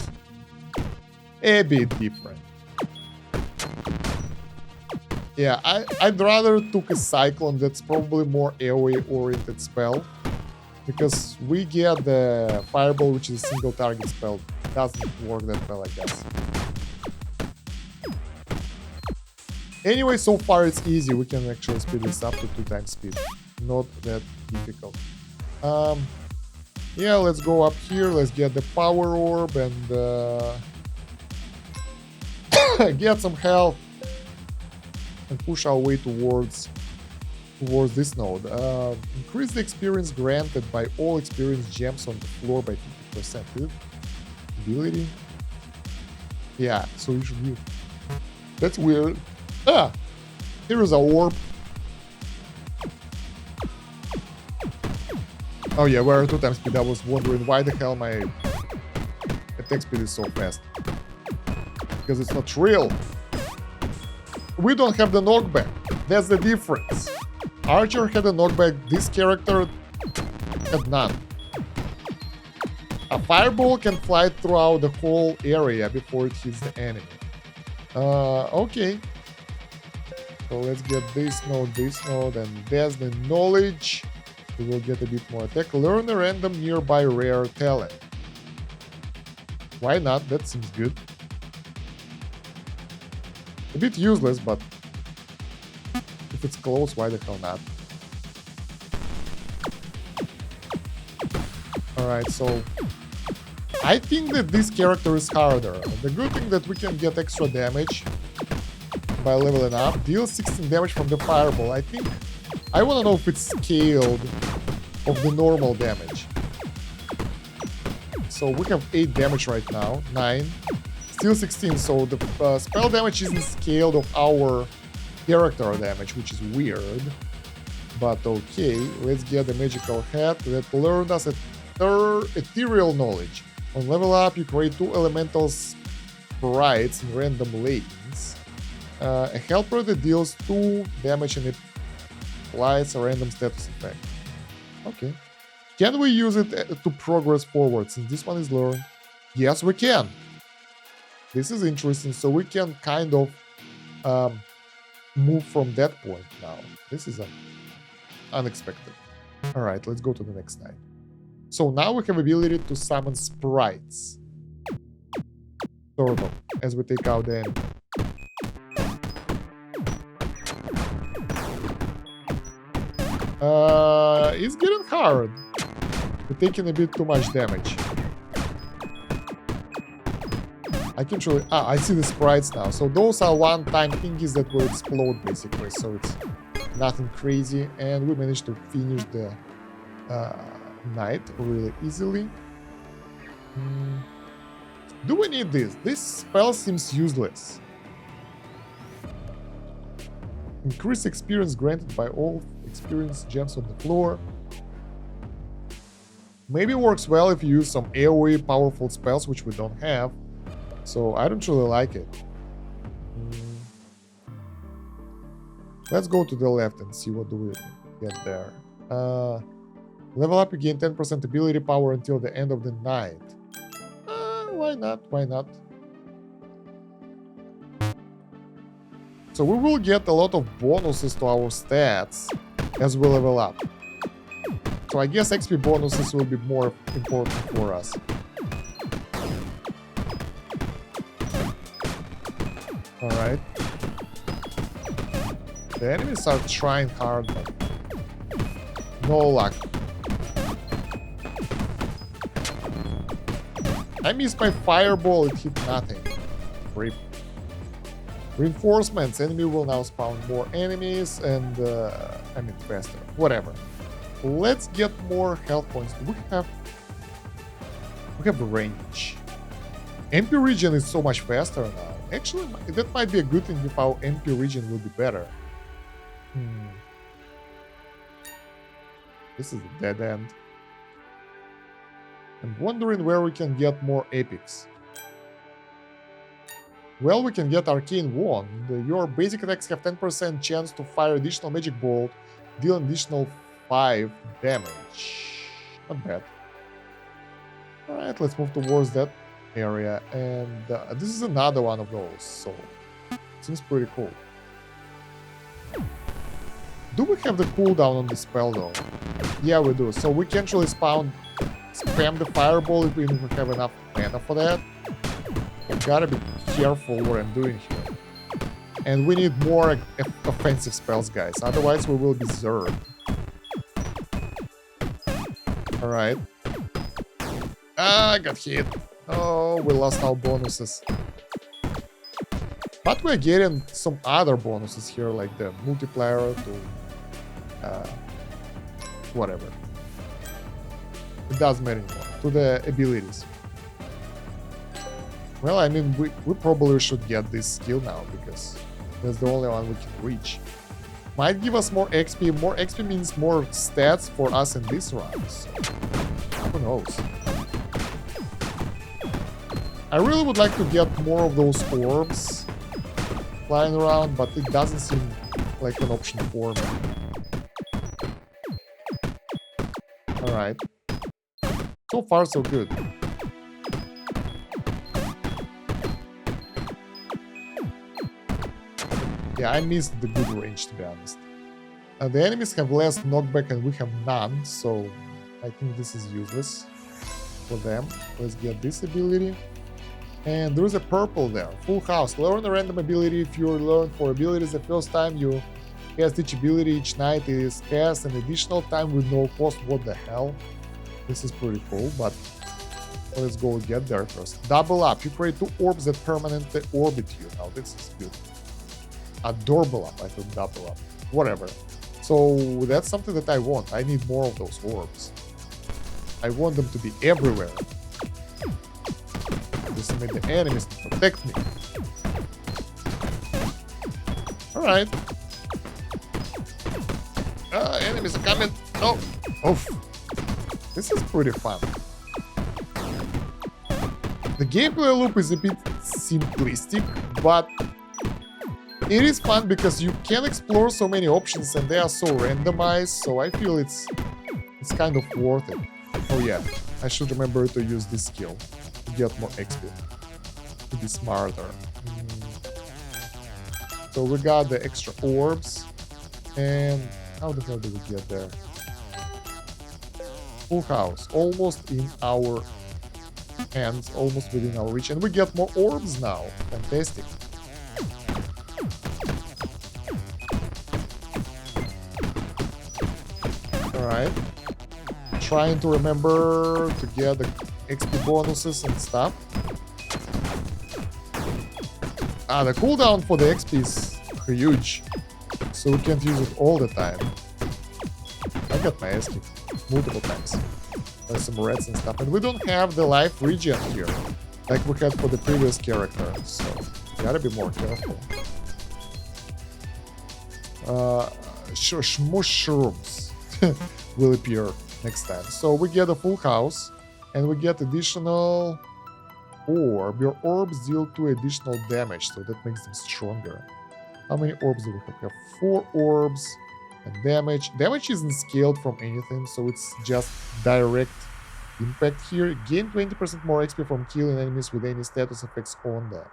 S1: A bit different. Yeah, I'd rather took a cyclone that's probably more AoE oriented spell, because we get the fireball, which is a single target spell. Doesn't work that well, I guess. Anyway, so far it's easy. We can actually speed this up to 2 times speed. Not that difficult. Yeah, let's go up here. Let's get the power orb and get some health and push our way towards this node. Increase the experience granted by all experience gems on the floor by 50%. Ability. Yeah, so you should use. That's weird. Ah, here is a orb. Oh yeah, we're at 2 times speed. I was wondering why the hell my attack speed is so fast. Because it's not real. We don't have the knockback. That's the difference. Archer had a knockback. This character had none. A fireball can fly throughout the whole area before it hits the enemy. Okay. So let's get this node, and there's the knowledge. We will get a bit more attack. Learn a random nearby rare talent. Why not? That seems good. A bit useless, but if it's close, why the hell not? Alright, so I think that this character is harder. The good thing that we can get extra damage by leveling up. Deal 16 damage from the fireball. I think I want to know if it's scaled of the normal damage. So we have 8 damage right now, 9, still 16. So the spell damage isn't scaled of our character damage, which is weird. But okay, let's get the magical hat that learned us ethereal knowledge. On level up, you create 2 elemental sprites in random lanes. A helper that deals 2 damage and it applies a random status effect. Okay. Can we use it to progress forward since this one is learned? Yes, we can. This is interesting. So we can kind of move from that point now. This is unexpected. All right, let's go to the next night. So now we have ability to summon sprites. Sort of, as we take out the enemy. It's getting hard. We're taking a bit too much damage. I can show you. I see the sprites now. So those are one-time thingies that will explode basically. So it's nothing crazy. And we managed to finish the night really easily. Do we need this? This spell seems useless. Increase experience granted by all experience gems on the floor. Maybe works well if you use some AoE powerful spells, which we don't have. So I don't really like it. Let's go to the left and see what do we get there. Level up, you gain 10% ability power until the end of the night. Why not? Why not? So we will get a lot of bonuses to our stats as we level up. So I guess XP bonuses will be more important for us. Alright. The enemies are trying hard, but no luck. I missed my fireball, it hit nothing. Rip. Reinforcements. Enemy will now spawn more enemies and I mean faster. Whatever. Let's get more health points. We have range. MP region is so much faster now. Actually, that might be a good thing if our MP region will be better. This is a dead end. I'm wondering where we can get more epics. Well, we can get Arcane Wand. Your basic attacks have 10% chance to fire additional magic bolt, deal an additional 5 damage. Not bad. Alright, let's move towards that area. And this is another one of those, so seems pretty cool. Do we have the cooldown on the spell though? Yeah, we do. So we can actually spam the fireball if we have enough mana for that. I gotta be careful what I'm doing here. And we need more offensive spells, guys. Otherwise, we will be zerged. Alright. Ah, I got hit. Oh, we lost our bonuses. But we're getting some other bonuses here, like the multiplier to... whatever. It doesn't matter anymore. To the abilities. Well, I mean, we probably should get this skill now, because that's the only one we can reach. Might give us more XP. More XP means more stats for us in this round, so... who knows? I really would like to get more of those orbs flying around, but it doesn't seem like an option for me. Alright. So far, so good. Yeah, I missed the good range, to be honest. The enemies have less knockback and we have none, so I think this is useless for them. Let's get this ability. And there is a purple there. Full house. Learn a random ability. If you learn 4 abilities the first time you cast each ability each night, it is cast an additional time with no cost. What the hell? This is pretty cool, but let's go get there first. Double up. You create 2 orbs that permanently orbit you. Now this is good. Double up. I thought double up. Whatever. So that's something that I want. I need more of those orbs. I want them to be everywhere. Decimate the enemies to protect me. Alright. Enemies are coming. Oh. Oof. This is pretty fun. The gameplay loop is a bit simplistic, but it is fun because you can explore so many options and they are so randomized, so I feel it's kind of worth it. Oh yeah, I should remember to use this skill to get more XP, to be smarter. So we got the extra orbs, and how the hell did we get there? Full house, almost in our hands, almost within our reach, and we get more orbs now. Fantastic. Alright. Trying to remember to get the XP bonuses and stuff. The cooldown for the XP is huge, so we can't use it all the time. I got my ass kicked multiple times. There's some reds and stuff, and we don't have the life regen here, like we had for the previous character, so gotta be more careful. Mushrooms will appear next time. So we get a full house, and we get additional orb. Your orbs deal 2 additional damage, so that makes them stronger. How many orbs do we have? We have 4 orbs, and damage. Damage isn't scaled from anything, so it's just direct impact here. Gain 20% more XP from killing enemies with any status effects on them.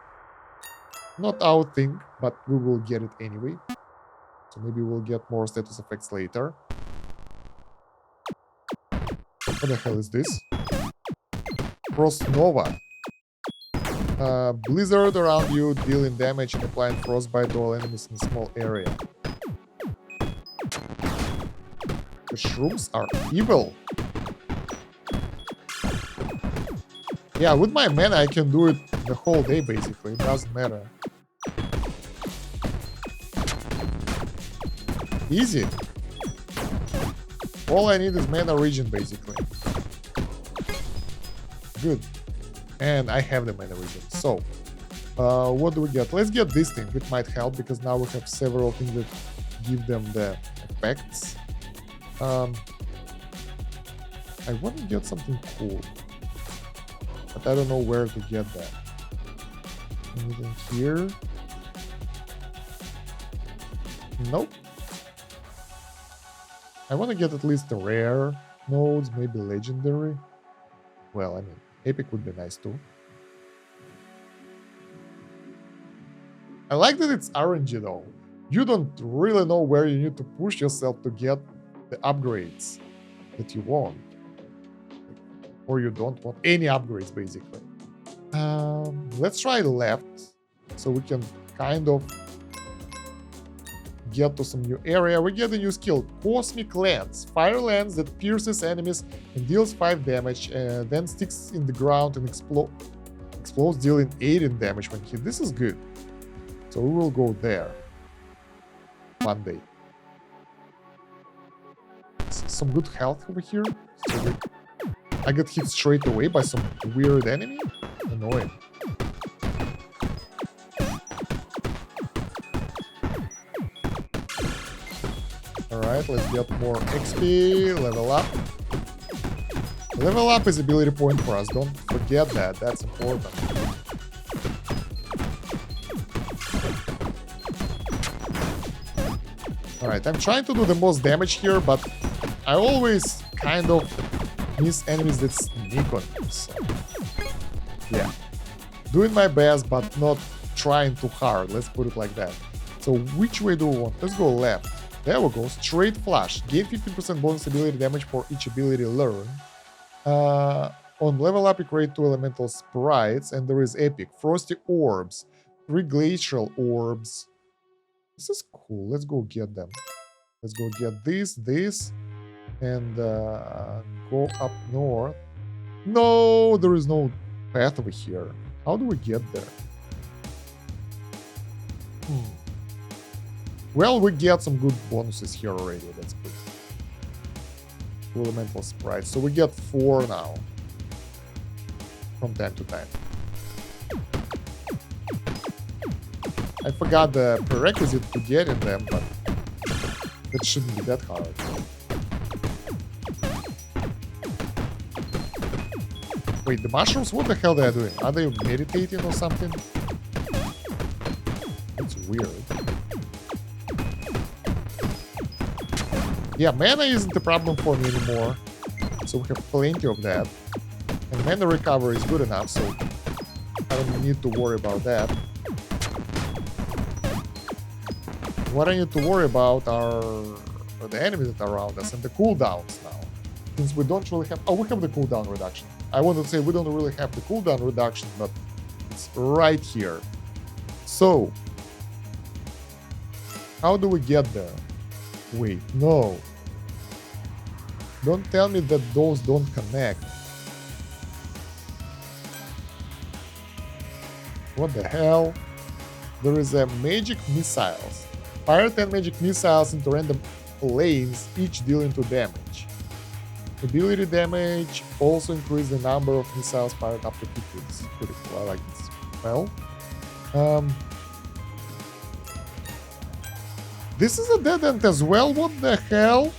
S1: Not our thing, but we will get it anyway. So maybe we'll get more status effects later. What the hell is this? Frost Nova. Blizzard around you, dealing damage and applying frostbite to all enemies in a small area. The shrooms are evil. Yeah, with my mana I can do it the whole day basically, it doesn't matter. Easy. All I need is mana regen basically. Good. And I have the mana regen. So, what do we get? Let's get this thing. It might help because now we have several things that give them the effects. I want to get something cool. but I don't know where to get that. Anything here? Nope. I want to get at least the rare nodes, maybe legendary. Well, I mean, epic would be nice too. I like that it's RNG though. You don't really know where you need to push yourself to get the upgrades that you want. Or you don't want any upgrades, basically. Let's try left, so we can kind of get to some new area. We get a new skill, Cosmic Lens. Fire lens that pierces enemies and deals 5 damage, and then sticks in the ground and explodes, dealing 18 damage when hit. This is good. So we will go there one day. Some good health over here. So I get hit straight away by some weird enemy. Annoying. Alright, let's get more XP, level up. Level up is ability point for us, don't forget that, that's important. Alright, I'm trying to do the most damage here, but I always kind of miss enemies that sneak on me, so... yeah. Doing my best, but not trying too hard, let's put it like that. So which way do we want? Let's go left. There we go, straight flash. Gain 15% bonus ability damage for each ability learned. On level up, you create 2 elemental sprites, and there is epic. Frosty orbs, 3 glacial orbs. This is cool, let's go get them. Let's go get this, and go up north. No, there is no path over here. How do we get there? Well, we get some good bonuses here already, that's good. 2 elemental sprites, so we get 4 now. From time to time. I forgot the prerequisite to get in them, but that shouldn't be that hard. Wait, the mushrooms, what the hell they are doing? Are they meditating or something? That's weird. Yeah, mana isn't a problem for me anymore, so we have plenty of that. And mana recovery is good enough, so I don't need to worry about that. What I need to worry about are the enemies that are around us and the cooldowns now. Since we don't really have... oh, we have the cooldown reduction. I wanted to say we don't really have the cooldown reduction, but it's right here. So, how do we get there? Wait, no. Don't tell me that those don't connect. What the hell? There is a magic missiles. Fire 10 magic missiles into random lanes, each dealing 2 damage. Ability damage also increase the number of missiles fired up to 50. This is pretty cool. I like this. Well, this is a dead end as well. What the hell?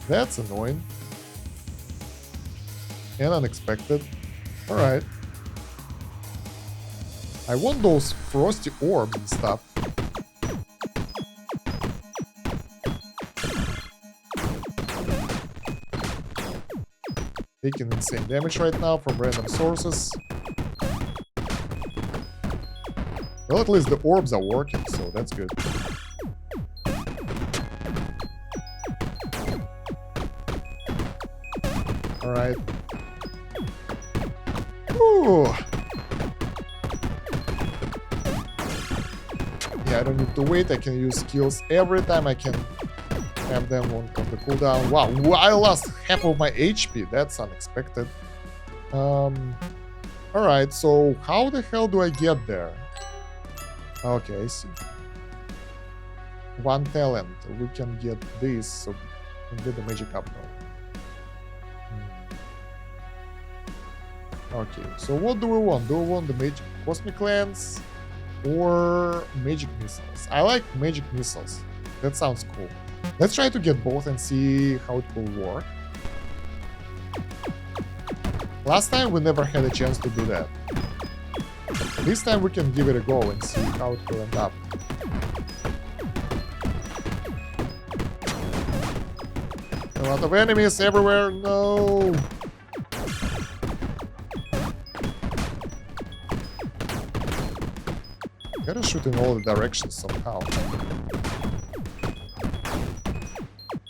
S1: That's annoying. And unexpected. Alright. I want those frosty orbs and stuff. Taking insane damage right now from random sources. Well, at least the orbs are working, so that's good. Alright. Ooh. Yeah, I don't need to wait. I can use skills every time I can have them on the cooldown. Wow, I lost half of my HP. That's unexpected. Alright, so how the hell do I get there? Okay, I see. 1 talent. We can get this, so we can get the magic up now. Okay, so what do we want? Do we want the magic cosmic lens or magic missiles? I like magic missiles. That sounds cool. Let's try to get both and see how it will work. Last time we never had a chance to do that. This time we can give it a go and see how it will end up. A lot of enemies everywhere. No. Gotta shoot in all the directions somehow.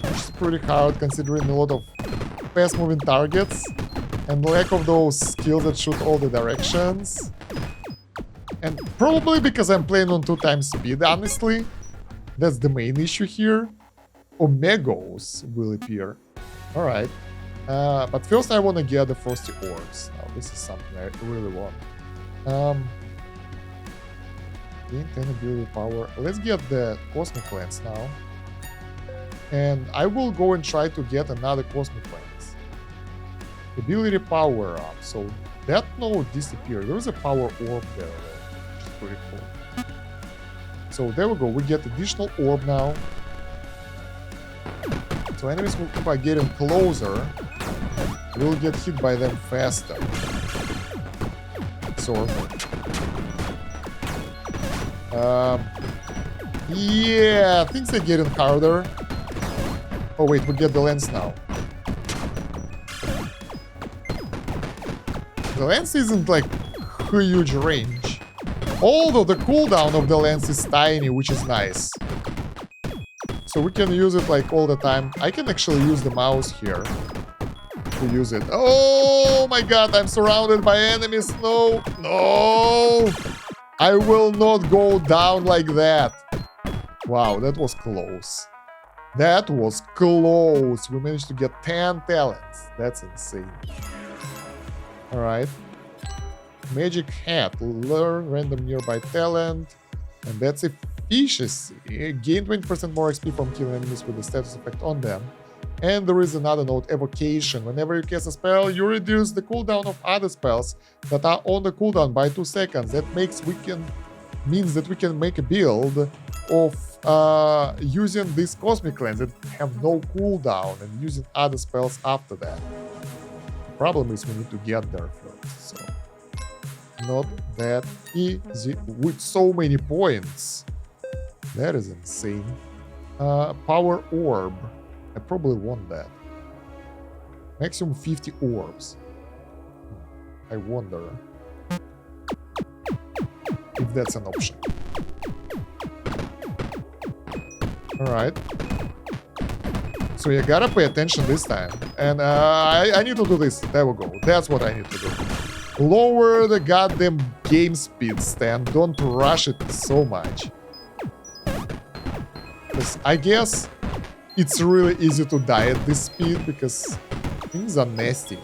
S1: Which is pretty hard considering a lot of fast-moving targets and lack of those skills that shoot all the directions. And probably because I'm playing on 2x speed, honestly. That's the main issue here. Omegos will appear. Alright. But first I want to get the Frosty Orbs. Now this is something I really want. Gain 10 ability power. Let's get the Cosmic Lens now. And I will go and try to get another Cosmic Lens. Ability power up. So that node disappeared. There is a power orb there, which is pretty cool. So there we go. We get additional orb now. So enemies will, by getting closer, will get hit by them faster. Sort of. Yeah, things are getting harder. Oh wait, we get the lens now. The lens isn't like huge range. Although the cooldown of the lens is tiny, which is nice. So we can use it like all the time. I can actually use the mouse here to use it. Oh my god, I'm surrounded by enemies. No, no. I will not go down like that. Wow, that was close. That was close. We managed to get 10 talents. That's insane. Alright. Magic Hat. Learn random nearby talent. And that's efficiency. Gain 20% more XP from killing enemies with the status effect on them. And there is another note, Evocation. Whenever you cast a spell, you reduce the cooldown of other spells that are on the cooldown by 2 seconds. That means that we can make a build of using this Cosmic Lens that have no cooldown and using other spells after that. The problem is we need to get there first, so not that easy with so many points. That is insane. Power Orb. I probably want that. Maximum 50 orbs. I wonder if that's an option. Alright. So you gotta pay attention this time. And I need to do this. There we go. That's what I need to do. Lower the goddamn game speed, Stan. Don't rush it so much. Because I guess it's really easy to die at this speed because things are nasty.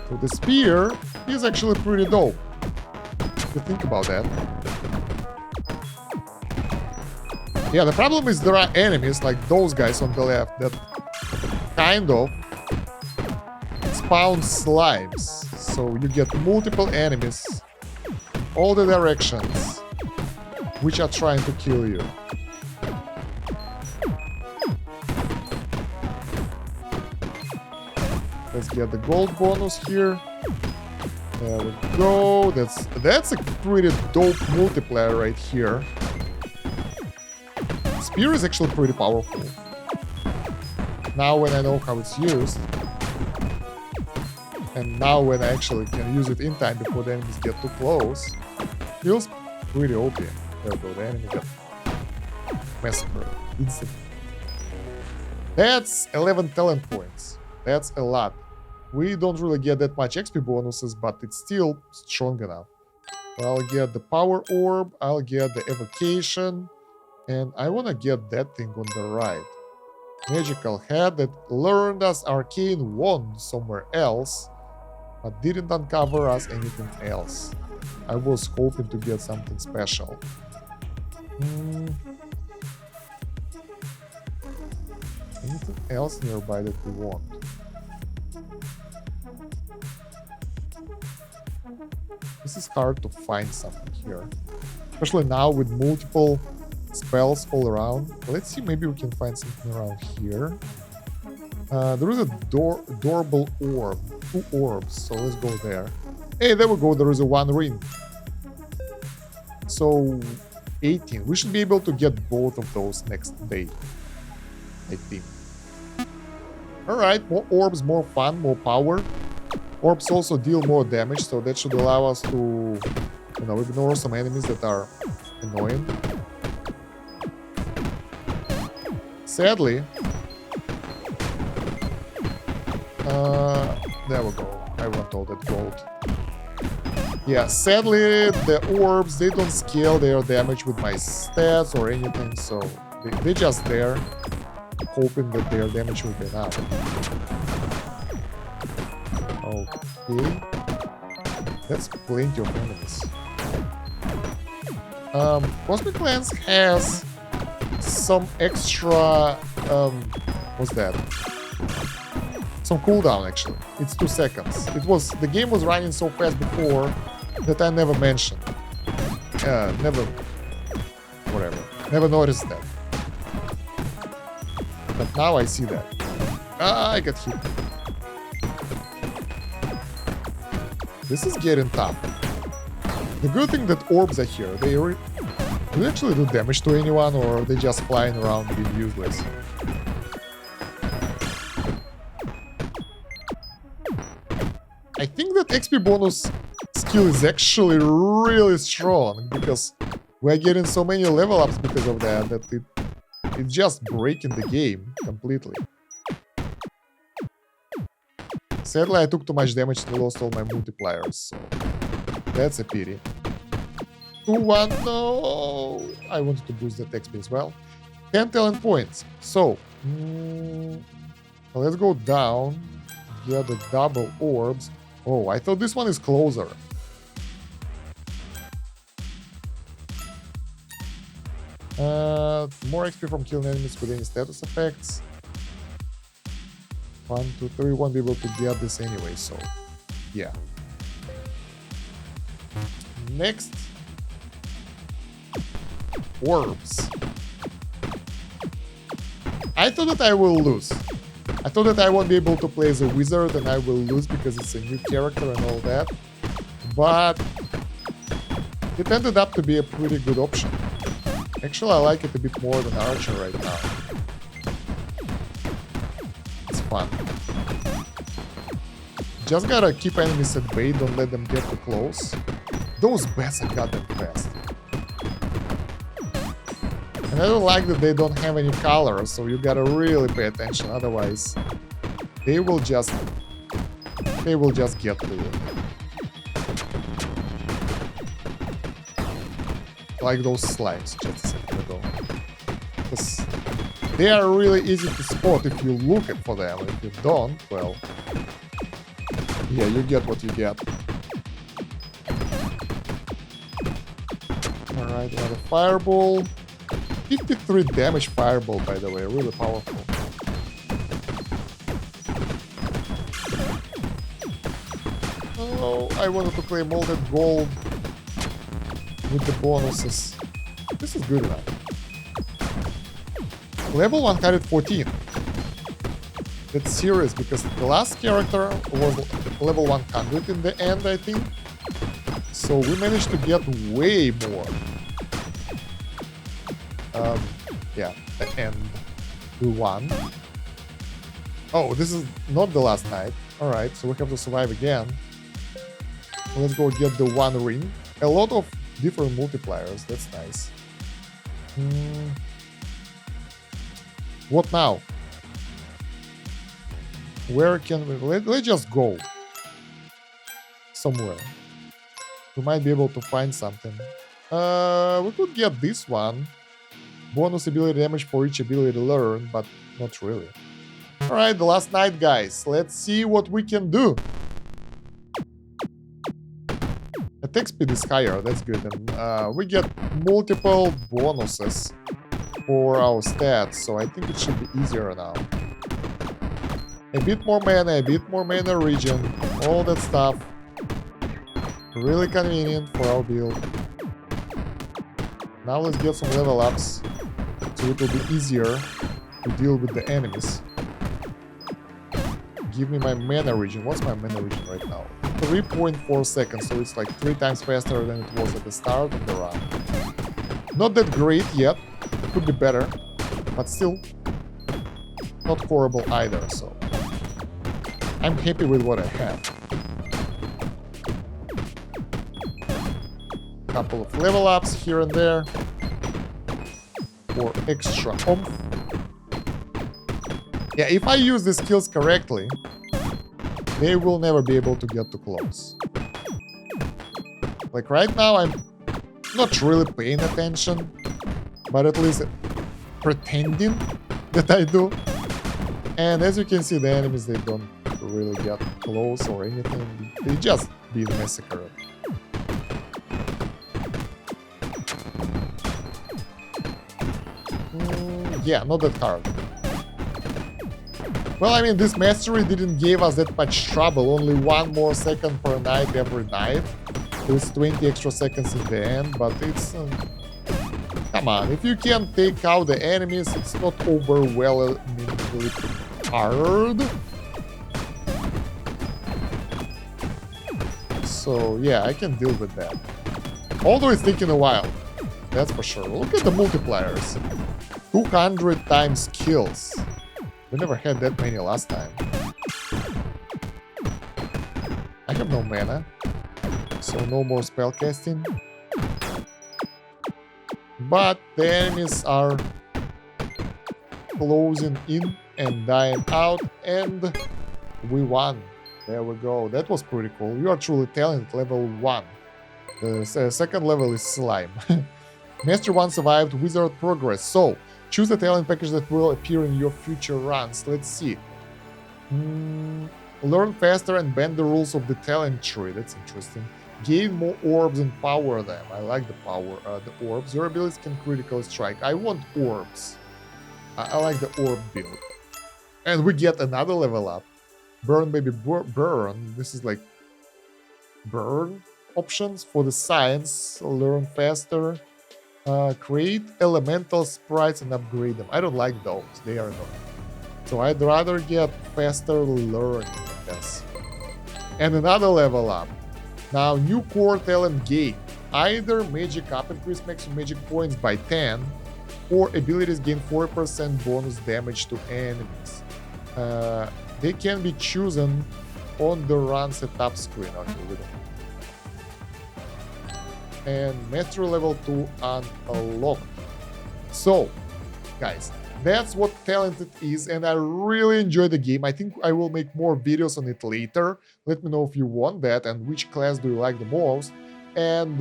S1: So the spear is actually pretty dope. If you think about that. Yeah, the problem is there are enemies like those guys on the left that kind of spawn slimes. So you get multiple enemies, all the directions, which are trying to kill you. Let's get the gold bonus here. There we go. That's a pretty dope multiplier right here. Spear is actually pretty powerful. Now when I know how it's used, and now when I actually can use it in time before the enemies get too close, feels pretty OP. There we go, the enemy got massacred instantly. That's 11 talent points. That's a lot. We don't really get that much XP bonuses, but it's still strong enough. I'll get the Power Orb, I'll get the Evocation, and I want to get that thing on the right. Magical Hat that learned us Arcane Wand somewhere else, but didn't uncover us anything else. I was hoping to get something special. Anything else nearby that we want? This is hard to find something here. Especially now with multiple spells all around. Let's see, maybe we can find something around here. There is a doorbell orb. 2 orbs, so let's go there. Hey, there we go. There is a 1 ring. So 18. We should be able to get both of those next day, I think. Alright, more orbs, more fun, more power. Orbs also deal more damage, so that should allow us to, you know, ignore some enemies that are annoying. Sadly, there we go. I want all that gold. Yeah, sadly, the orbs, they don't scale their damage with my stats or anything, so they're just there, hoping that their damage will be enough. Okay. That's plenty of enemies. Cosmic Lens has some extra, what's that? Some cooldown, actually. It's 2 seconds. The game was running so fast before that I never mentioned. Never noticed that. But now I see that. I got hit. This is getting tough. The good thing that orbs are here. Do they actually do damage to anyone, or are they just flying around being useless? I think that XP bonus skill is actually really strong, because we're getting so many level ups because of that it's just breaking the game completely. Sadly, I took too much damage and lost all my multipliers, so that's a pity. 2-1, no! I wanted to boost that XP as well. 10 talent points. So, let's go down, get the double orbs. Oh, I thought this one is closer. More XP from killing enemies with any status effects. 1, 2, 3, won't be able to get this anyway, so yeah. Next. Orbs. I thought that I will lose. I thought that I won't be able to play as a wizard and I will lose because it's a new character and all that. But it ended up to be a pretty good option. Actually, I like it a bit more than Archer right now. It's fun. Just gotta keep enemies at bay, don't let them get too close. Those bats are goddamn fast. And I don't like that they don't have any color, so you gotta really pay attention, otherwise they will just get to you. Like those slimes just a second ago. Because they are really easy to spot if you look for them. If you don't, well, yeah, you get what you get. Alright, another fireball. 53 damage fireball, by the way, really powerful. Oh, I wanted to play molded gold with the bonuses. This is good enough. Level 114. That's serious, because the last character was level 100 in the end, I think. So we managed to get way more. Yeah, the end. We won. Oh, this is not the last night. Alright, so we have to survive again. Let's go get the 1 ring. A lot of different multipliers, that's nice. What now? Where can we... Let's just go. Somewhere. We might be able to find something. We could get this one. Bonus ability damage for each ability learned, but not really. Alright, the last night, guys. Let's see what we can do. Attack speed is higher, that's good. And we get multiple bonuses for our stats, so I think it should be easier now. A bit more mana regen, all that stuff. Really convenient for our build. Now let's get some level ups, so it will be easier to deal with the enemies. give me my mana regen. What's my mana regen right now? 3.4 seconds, so it's like 3 times faster than it was at the start of the run. Not that great yet. Could be better, but still not horrible either, so I'm happy with what I have. Couple of level ups here and there for extra oomph. Yeah, if I use the skills correctly, they will never be able to get too close. Like right now, I'm not really paying attention, but at least pretending that I do. And as you can see, the enemies, they don't really get close or anything. They just be massacred. Yeah, not that hard. Well, I mean, this mastery didn't give us that much trouble. Only 1 more second per night every night. There's 20 extra seconds in the end, but it's... come on, if you can take out the enemies, it's not overwhelmingly hard. So, yeah, I can deal with that. Although it's taking a while. That's for sure. Look at the multipliers. 200 times kills. We never had that many last time. I have no mana, so no more spell casting. But the enemies are closing in and dying out, and we won. There we go. That was pretty cool. You are truly talented, level 1. The second level is slime. Master 1 survived wizard progress. So, choose a talent package that will appear in your future runs. Let's see. Learn faster and bend the rules of the talent tree. That's interesting. Gain more orbs and power them. I like the power, the orbs. Your abilities can critically strike. I want orbs. I like the orb build. And we get another level up. Burn, baby, burn. This is like burn options for the science. Learn faster. Create elemental sprites and upgrade them. I don't like those. They are not. So I'd rather get faster learning, I guess. And another level up. Now, new core talent gain. Either magic up increase maximum magic points by 10, or abilities gain 4% bonus damage to enemies. They can be chosen on the run setup screen. Okay, we don't. And mastery level 2 unlocked. So, guys, that's what Talented is, and I really enjoy the game. I think I will make more videos on it later. Let me know if you want that and which class do you like the most. And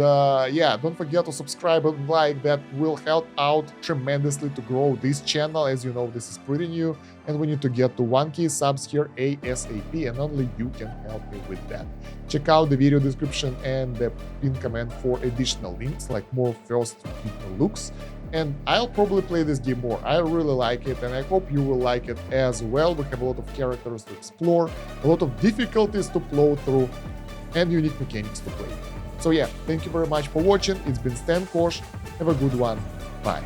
S1: yeah, don't forget to subscribe and like. That will help out tremendously to grow this channel. As you know, this is pretty new, and we need to get to 1K subs here ASAP, and only you can help me with that. Check out the video description and the pinned comment for additional links, like more first looks. And I'll probably play this game more. I really like it, and I hope you will like it as well. We have a lot of characters to explore, a lot of difficulties to plow through, and unique mechanics to play. So yeah, thank you very much for watching. It's been Stan Kosh. Have a good one. Bye.